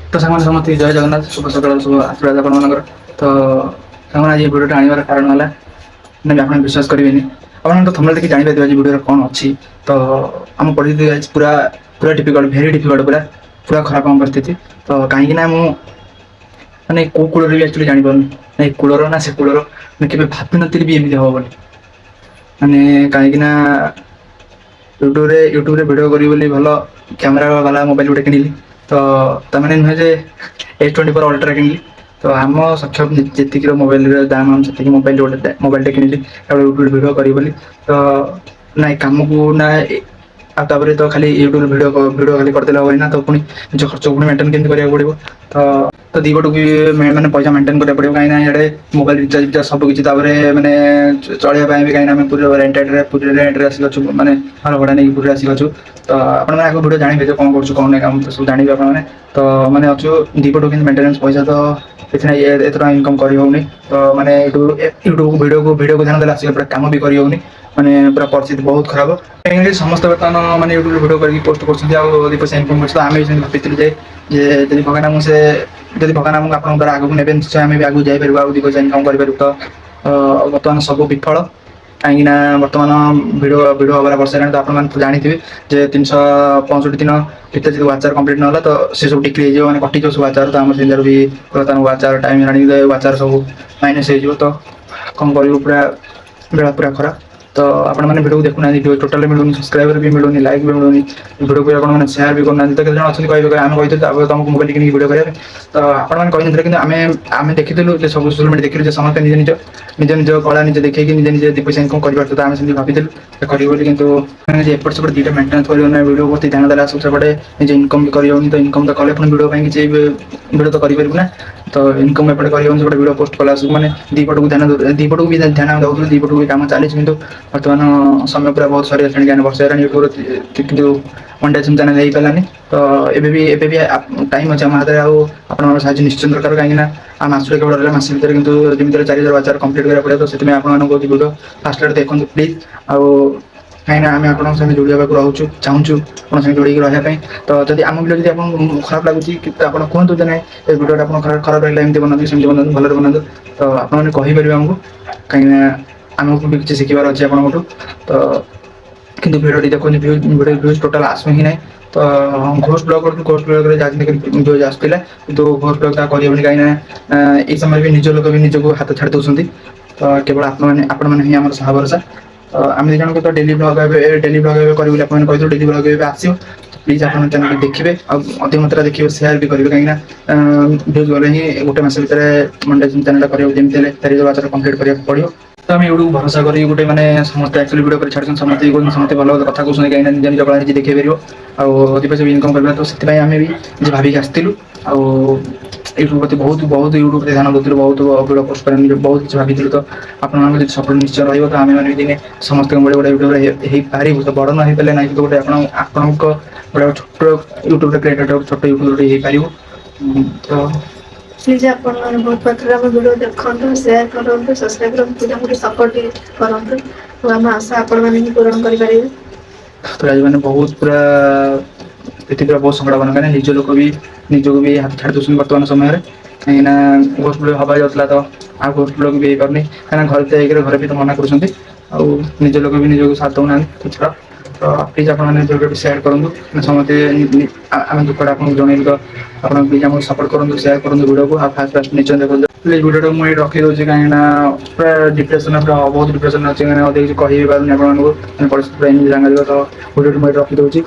तो सामान समस्त जय जगन्नाथ शुभ सकाल शुभ आशीर्वाद आपंकर तो सामान आज भिडियो आने कारण है ना आप विश्वास करेंगे आप तो थंबनेल देखि जापर आज भिडियो कौन अच्छी तो आम परिस्थिति आज पूरा पूरा डिफिकल्ट भेरी डिफिकल्ट पूरा पूरा खराब आम परिस्थिति तो कहीं माने कौ कूल भी एक्चुअली जापर ना कूलर ना से कूलर मैं भावी नी भी एमती हम बोली माने कहीं यूट्यूब रे वीडियो करी भल कैमेरा वाला मोबाइल गोटे किनिली तो तमें नुहे जे S24 अल्ट्रा किनिली तो आम सक्षम जी मोबाइल दाम आम से मोबाइल गोटे मोबाइल किनिली यूट्यूब वीडियो करी तो ना कम को ना आपर तो खाली यूट्यूब वीडियो खाली करदे हम ना तो पुणी निज खर्च पुणी मेंटेन केमती करा पड़ो तो दी पटू भी मैंने पैसा मेंटेन करा पड़ो कहीं ये मोबाइल रिचार्ज विचार्ज सब किसी मैंने चलने भी कहीं पूरी रेंट आसी मैंने घर भड़ा नहीं पूरी आसिक तो आपने आगे वीडियो जानवे जो कौन कर कौन नहीं तो सब जानवे आपने तो मैंने अच्छु दीपटू कि मेंटेनेंस पैसा तो इतना एत इनकम करनी तो मैंने यूट्यूब वीडियो को ध्यान देला पूरा कम भी करनी माने पूरा परिस्थिति बहुत खराब कहीं समस्त बर्तमान मैंने यूट्यूब वीडियो करके पोस्ट कर पैसा इनकम कर आम भी भाई जे भगवान आमको से जब भगवान आमको आप द्वारा आगे ने निश्चय आम भी आगे जापर आगे पैसा इनकम कर तो बर्तमान सब विफल कहीं बर्तमान भिडियो भिडियो हमारा वर्ष तो आप जानते जे 365 दिन भर जो वाचार कंप्लीट ना तो सी सब टिक्री मैंने कटि सब वाचार तो आम से भी बर्तमान वाचार टाइम है वाचार सब माइनस हो तो कौन कर पूरा बेला पूरा खराब तो आपण मैंने वीडियो देखुना वीडियो टोटल मिलूनी सब्सक्राइबर भी मिलूनी लाइक भी मिलूनी वीडियो को आपने शेयर भी करना तो जन अच्छे कहे आम कही तुमको मोबाइल किन वीडियो करें तो आपने कही कि आम देखीलु सब सोशल मीडिया देखिलु समस्त निज निज निज निज कला निज देखे निजे निजे दी पैसा इनकम कर आम से भाई करी कि एपट सेपट दुटा मेन्टेन्स कर वीडियो प्रति ध्यान देला सब सेपटे निजे इनकम भी कर तो इनकम तो कले वीडियो किसी वीडियो तो करूँ ना तो इनकम एपटे कर वीडियो पोस्ट कला मैंने दीपट को भी ध्यान दौर दीपट भी कम चली बर्तमान समय पूरा बहुत सरी आसानी वर्ष यूट्यूब मोनेटाइजेशन चैनल हो पारानी तो एबी टाइम अच्छे आम हाथ में आप निश्चित दरकार कहीं मास केवल मस भर कि जमी 4000 वाचार कंप्लीट करा पड़े तो से आपको वीडियो फास्ट देखो प्लीज आउ कहीं आम आप जोड़ा रोचु चाहूँ आप जोड़ी रही तो जब आम वीडियो जब आप खराब लगुच आप कहतु ना ये वीडियो आप खराब लगे एमती बनाते सेमती बनाते भले बनाते तो आपने कहींपर आमको कहीं आमको भी किसी शिखार अच्छे आपको तो कि भिडियो देखो भिडियो भ्यूज टोटाल आसू ही ना तो घोष ब्लग जहाँ भ्यूज आसाला कि घोष ब्लग करें कहीं समय भी निज लोक भी निजक हाथ छाड़ दौरान तो केवल आपण मैंने आम साहा भरसा तो आम जन को तो डेली ब्लग करेंगे आपने कही डेली ब्लग आसो प्लीज आप चैनल देखिए अधिक मात्रा देखिए सेयार भी करेंगे कहीं भ्यूज गले ही गोटे मस भर मोनेटाइजेशन चैनल जमी 4000 कंप्लीट करा पड़ो तो आम यूट्यूब भरोसा करी गोटे मैंने समस्त एक्चुअली वीडियो कर छाड़ समझते समस्त भल कथा कहते कहीं निज निज कला निजे देखी पार आउ पैसा भी इनकम कर तो से आम भी भाविक आसलु यूट्यूब प्रति बहुत बहुत यूट्यूब ध्यान दूसरी बहुत वीडियो पोस्ट करें बहुत किसी भाई तो आप सपोर्ट निश्चय रही तो आम मैंने दिने समस्त गोटे गोटे वीडियो पारू तो बड़ ना पारे ना तो गोटे आपण गोटे छोट यूट्यूब क्रिएटर छोट यूट्यूब हो तो प्लीज आप बहुत मात्रा में वीडियो देखते शेयर करूँ सब्सक्राइब करूँ सपोर्ट करूँ तो आम आशा आपण मैंने पूरण करें तो आज मैंने बहुत पूरा स्थिति पूरा बहुत संकट बना कहीं निज लोक भी निजक भी हाथ छाड़ दूसरी बर्तमान समय कहीं घोष ब्लग हवा जाता तो आ घोष ब्लग भी हो पारनी कहीं घर घर भी तो मना कर निज लोक भी निजक साथ दौना तो छाड़ तो प्लीज आपने वीडियो शेयर करूँ समझते आम दुखटा आपको जन तो आप प्लीज आम सपोर्ट करूँ शेयर करूँ वीडियो को फास्ट फास्ट निश्चय देखो प्लीज वीडियो मुझे रखी दूसरी कहीं पूरा डिप्रेशन पूरा बहुत डिप्रेशन अच्छे अधिक किसी कही पार्टी आपको परिस्थिति जान तो वीडियो मुझे रखी दूसरी